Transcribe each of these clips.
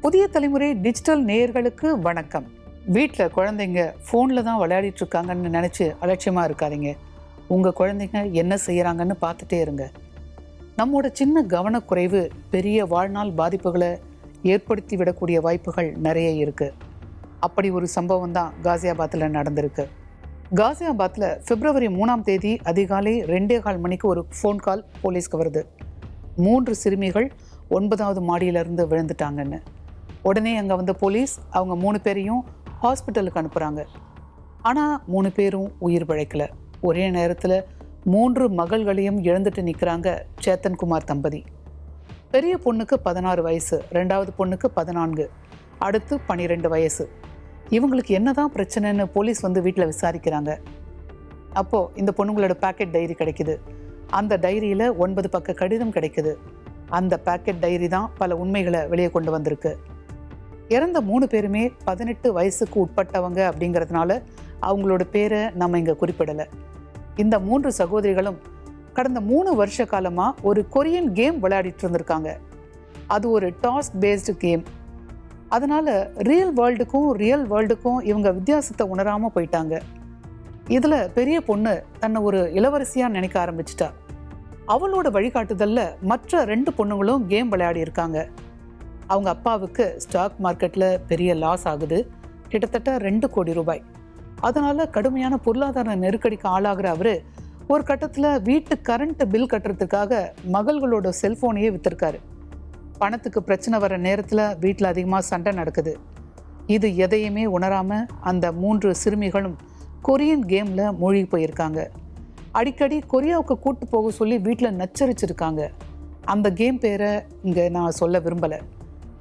புதிய தலைமுறை டிஜிட்டல் நேயர்களுக்கு வணக்கம். வீட்டில் குழந்தைங்க ஃபோனில் தான் விளையாடிட்டு இருக்காங்கன்னு நினச்சி அலட்சியமாக இருக்காதீங்க. உங்கள் குழந்தைங்க என்ன செய்கிறாங்கன்னு பார்த்துட்டே இருங்க. நம்மோட சின்ன கவனக்குறைவு பெரிய வாழ்நாள் பாதிப்புகளை ஏற்படுத்தி விடக்கூடிய வாய்ப்புகள் நிறைய இருக்குது. அப்படி ஒரு சம்பவம் தான் காசியாபாத்தில் நடந்திருக்கு. காசியாபாத்தில் பிப்ரவரி 3ஆம் தேதி அதிகாலை 2:15 மணிக்கு ஒரு ஃபோன் கால் போலீஸ்க்கு வருது. 3 சிறுமிகள் 9வது மாடியிலிருந்து விழுந்துட்டாங்கன்னு. உடனே அங்கே வந்த போலீஸ் அவங்க 3 பேரையும் ஹாஸ்பிட்டலுக்கு அனுப்புகிறாங்க. ஆனால் 3 பேரும் உயிர் பிழைக்கல. ஒரே நேரத்தில் 3 மகள்களையும் இழந்துட்டு நிற்கிறாங்க சேத்தன்குமார் தம்பதி. பெரிய பொண்ணுக்கு 16 வயசு, 2வது பொண்ணுக்கு 14, அடுத்து 12 வயசு. இவங்களுக்கு என்னதான் பிரச்சனைன்னு போலீஸ் வந்து வீட்டில் விசாரிக்கிறாங்க. அப்போது இந்த பொண்ணுங்களோட பேக்கெட் டைரி கிடைக்குது. அந்த டைரியில் 9 பக்க கடிதம் கிடைக்குது. அந்த பேக்கெட் டைரி தான் பல உண்மைகளை வெளியே கொண்டு வந்திருக்கு. இறந்த 3 பேருமே 18 வயசுக்கு உட்பட்டவங்க அப்படிங்கிறதுனால அவங்களோட பேரை நம்ம இங்கே குறிப்பிடலை. இந்த 3 சகோதரிகளும் கடந்த 3 வருஷ காலமாக ஒரு கொரியன் கேம் விளையாடிட்டு இருந்திருக்காங்க. அது ஒரு டாஸ்க் பேஸ்டு கேம். அதனால் ரியல் வேர்ல்டுக்கும் இவங்க வித்தியாசத்தை உணராமல் போயிட்டாங்க. இதில் பெரிய பொண்ணு தன்னை ஒரு இளவரசியாக நினைக்க ஆரம்பிச்சிட்டா. அவளோட வழிகாட்டுதலில் மற்ற 2 பொண்ணுங்களும் கேம் விளையாடி இருக்காங்க. அவங்க அப்பாவுக்கு ஸ்டாக் மார்க்கெட்டில் பெரிய லாஸ் ஆகுது, கிட்டத்தட்ட 2 கோடி ரூபாய். அதனால் கடுமையான பொருளாதார நெருக்கடிக்கு ஆளாகிற அவர் ஒரு கட்டத்தில் வீட்டு கரண்ட் பில் கட்டுறதுக்காக மகள்களோட செல்ஃபோனையே விற்றுருக்காரு. பணத்துக்கு பிரச்சனை வர நேரத்தில் வீட்டில் அதிகமாக சண்டை நடக்குது. இது எதையுமே உணராமல் அந்த 3 சிறுமிகளும் கொரியன் கேமில் மூழ்கி போயிருக்காங்க. அடிக்கடி கொரியாவுக்கு கூட்டு போக சொல்லி வீட்டில் நச்சரிச்சிருக்காங்க. அந்த கேம் பேரை இங்கே நான் சொல்ல விரும்பலை.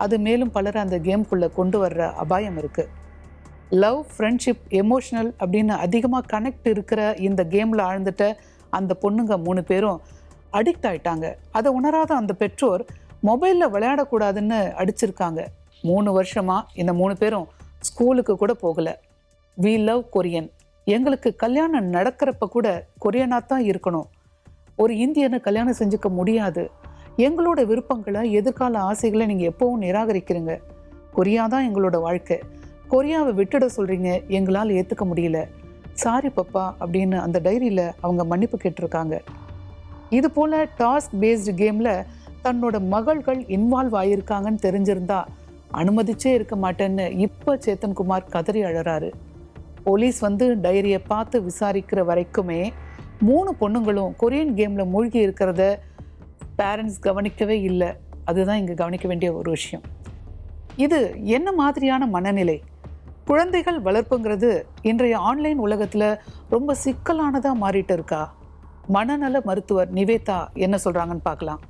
அது மேலும் பலரை அந்த கேம்குள்ளே கொண்டு வர்ற அபாயம் இருக்குது. லவ், ஃப்ரெண்ட்ஷிப், எமோஷனல் அப்படின்னு அதிகமாக கனெக்ட் இருக்கிற இந்த கேமில் ஆழ்ந்துட்ட அந்த பொண்ணுங்க 3 பேரும் அடிக்ட் ஆயிட்டாங்க. அதை உணராத அந்த பெற்றோர் மொபைலில் விளையாடக்கூடாதுன்னு அடிச்சிருக்காங்க. 3 வருஷமாக இந்த 3 பேரும் ஸ்கூலுக்கு கூட போகலை. We love Korean. எங்களுக்கு கல்யாணம் நடக்கிறப்ப கூட கொரியனாக தான் இருக்கணும். ஒரு இந்தியனை கல்யாணம் செஞ்சுக்க முடியாது. எங்களோட விருப்பங்களை, எதிர்கால ஆசைகளை நீங்கள் எப்பவும் நிராகரிக்கிறீங்க. கொரியா தான் எங்களோட வாழ்க்கை. கொரியாவை விட்டுட சொல்கிறீங்க, எங்களால் ஏற்றுக்க முடியல. சாரி பப்பா அப்படின்னு அந்த டைரியில் அவங்க மன்னிப்பு கேட்டிருக்காங்க. இது போல் டாஸ்க் பேஸ்டு கேமில் தன்னோட மகள்கள் இன்வால்வ் ஆகியிருக்காங்கன்னு தெரிஞ்சிருந்தா அனுமதிச்சே இருக்க மாட்டேன்னு இப்போ சேத்தன்குமார் கதறி அழறாரு. போலீஸ் வந்து டைரியை பார்த்து விசாரிக்கிற வரைக்குமே 3 பொண்ணுங்களும் கொரியன் கேமில் மூழ்கி இருக்கிறத பேரண்ட்ஸ் கவனிக்கவே இல்லை. அதுதான் இங்கே கவனிக்க வேண்டிய ஒரு விஷயம். இது என்ன மாதிரியான மனநிலை? குழந்தைகள் வளர்ப்புங்கிறது இன்றைய ஆன்லைன் உலகத்தில் ரொம்ப சிக்கலானதாக மாறிட்டு இருக்கா? மனநல மருத்துவர் நிவேதா என்ன சொல்கிறாங்கன்னு பார்க்கலாம்.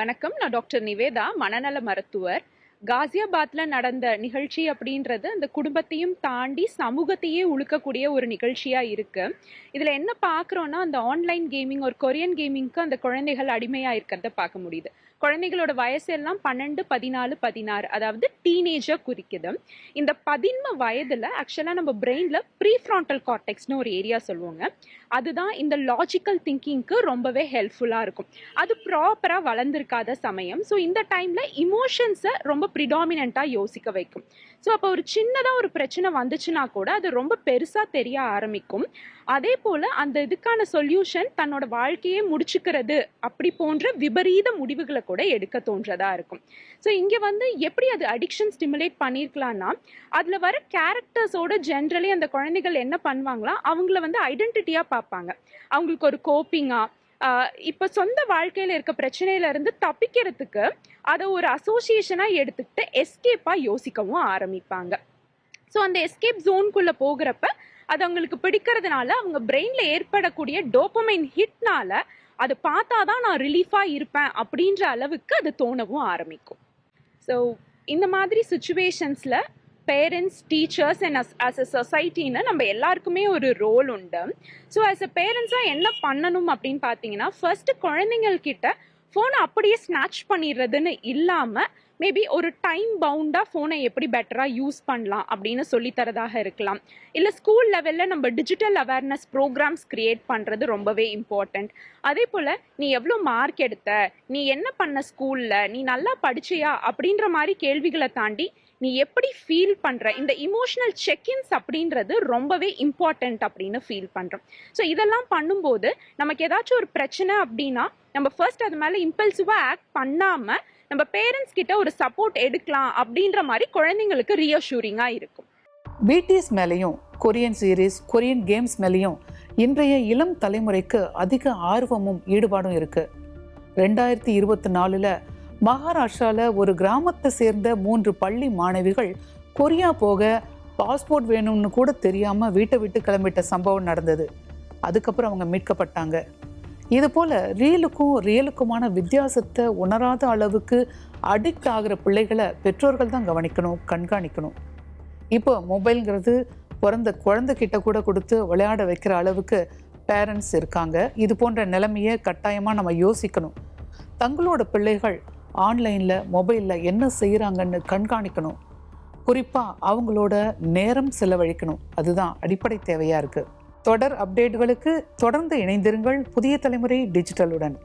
வணக்கம், நான் டாக்டர் நிவேதா, மனநல மருத்துவர். காசியாபாத்ல நடந்த நிகழ்ச்சி அப்படின்றது அந்த குடும்பத்தையும் தாண்டி சமூகத்தையே உழுக்கக்கூடிய ஒரு நிகழ்ச்சியா இருக்கு. இதுல என்ன பாக்குறோம்னா, அந்த ஆன்லைன் கேமிங், ஒரு கொரியன் கேமிங்க்கு அந்த குழந்தைகள் அடிமையா இருக்கிறத பார்க்க முடியுது. குழந்தைகளோட வயசு எல்லாம் 12, 14, 16, அதாவது டீனேஜா குறிக்குது. இந்த 11 வயதுல ஆக்சுவலா நம்ம பிரெயின்ல ப்ரீஃப்ரான்டல் கார்டெக்ஸ்னு ஒரு ஏரியா சொல்லுவாங்க. அதுதான் இந்த லாஜிக்கல் திங்கிங்க்கு ரொம்பவே ஹெல்ப்ஃபுல்லா இருக்கும். அது ப்ராப்பரா வளர்ந்துருக்காத சமயம். ஸோ இந்த டைம்ல இமோஷன்ஸை ரொம்ப ப்ரிடாமினண்டா யோசிக்க வைக்கும். ஸோ அப்போ ஒரு சின்னதாக ஒரு பிரச்சனை வந்துச்சுன்னா கூட அது ரொம்ப பெருசாக தெரிய ஆரம்பிக்கும். அதே போல் அந்த இதுக்கான சொல்யூஷன் தன்னோட வாழ்க்கையே முடிச்சுக்கிறது அப்படி போன்ற விபரீத முடிவுகளை கூட எடுக்க தோன்றதா இருக்கும். ஸோ இங்கே வந்து எப்படி அது அடிக்ஷன் ஸ்டிமுலேட் பண்ணியிருக்கலாம்னா, அதில் வர கேரக்டர்ஸோட ஜென்ரலி அந்த குழந்தைகள் என்ன பண்ணுவாங்களா, அவங்கள வந்து ஐடென்டிட்டியாக பார்ப்பாங்க. அவங்களுக்கு ஒரு கோப்பிங்காக இப்போ சொந்த வாழ்க்கையில் இருக்க பிரச்சனையில இருந்து தப்பிக்கிறதுக்கு அதை ஒரு அசோசியேஷனாக எடுத்துக்கிட்டு எஸ்கேப்பாக யோசிக்கவும் ஆரம்பிப்பாங்க. ஸோ அந்த எஸ்கேப் ஜோனுக்குள்ளே போகிறப்ப அது அவங்களுக்கு பிடிக்கிறதுனால அவங்க பிரெயினில் ஏற்படக்கூடிய டோபமைன் ஹிட்னால அதை பார்த்தா தான் நான் ரிலீஃபாக இருப்பேன் அப்படின்ற அளவுக்கு அது தோணவும் ஆரம்பிக்கும். ஸோ இந்த மாதிரி சுச்சுவேஷன்ஸில் parents, teachers and as a சொசைட்டின்னு நம்ம எல்லாருக்குமே ஒரு ரோல் உண்டு. ஸோ அஸ் அ பேரண்ட்ஸாக என்ன பண்ணணும் அப்படின்னு பார்த்தீங்கன்னா, ஃபர்ஸ்ட் குழந்தைங்கள்கிட்ட ஃபோனை அப்படியே ஸ்நாச் பண்ணிடுறதுன்னு இல்லாமல் மேபி ஒரு டைம் பவுண்டாக ஃபோனை எப்படி பெட்டராக யூஸ் பண்ணலாம் அப்படின்னு சொல்லித்தரதாக இருக்கலாம். இல்லை ஸ்கூல் லெவலில் நம்ம டிஜிட்டல் அவேர்னஸ் ப்ரோக்ராம்ஸ் க்ரியேட் பண்ணுறது ரொம்பவே இம்பார்ட்டண்ட். அதே போல் நீ எவ்வளோ மார்க் எடுத்த, நீ என்ன பண்ண ஸ்கூலில், நீ நல்லா படிச்சியா அப்படின்ற மாதிரி கேள்விகளை தாண்டி நீ எப்படி ஃபீல் பண்ணுற, இந்த இமோஷனல் செக்இன்ஸ் அப்படின்றது ரொம்பவே இம்பார்ட்டண்ட் அப்படின்னு ஃபீல் பண்ணுறோம். ஸோ இதெல்லாம் பண்ணும்போது நமக்கு ஏதாச்சும் ஒரு பிரச்சனை அப்படின்னா நம்ம ஃபர்ஸ்ட் அது மேலே இம்பல்சிவாக ஆக்ட் பண்ணாமல் நம்ம பேரண்ட்ஸ் கிட்ட ஒரு சப்போர்ட் எடுக்கலாம் அப்படின்ற மாதிரி குழந்தைங்களுக்கு ரீஅஷூரிங்காக இருக்கும். பிடிஎஸ் மேலேயும் கொரியன் சீரீஸ், கொரியன் கேம்ஸ் மேலேயும் இன்றைய இளம் தலைமுறைக்கு அதிக ஆர்வமும் ஈடுபாடும் இருக்கு. 2024 மகாராஷ்டிராவில் ஒரு கிராமத்தை சேர்ந்த 3 பள்ளி மாணவிகள் கொரியா போக பாஸ்போர்ட் வேணும்னு கூட தெரியாம வீட்டை விட்டு கிளம்பிட்ட சம்பவம் நடந்தது. அதுக்கப்புறம் அவங்க மீட்கப்பட்டாங்க. இது போல ரீலுக்கும் ரியலுக்குமான வித்தியாசத்தை உணராத அளவுக்கு அடிக்ட் ஆகிற பிள்ளைகளை பெற்றோர்கள் தான் கவனிக்கணும், கண்காணிக்கணும். இப்போ மொபைல்ங்கிறது பிறந்த குழந்தைகிட்ட கூட கொடுத்து விளையாட வைக்கிற அளவுக்கு பேரண்ட்ஸ் இருக்காங்க. இது போன்ற நிலைமையை கட்டாயமாக நம்ம யோசிக்கணும். தங்களோட பிள்ளைகள் ஆன்லைனில், மொபைலில் என்ன செய்கிறாங்கன்னு கண்காணிக்கணும். குறிப்பாக அவங்களோட நேரம் செலவழிக்கணும். அதுதான் அடிப்படை தேவையாக இருக்குது. தொடர் அப்டேட்டுகளுக்கு தொடர்ந்து இணைந்திருங்கள் புதிய தலைமுறை டிஜிட்டலுடன்.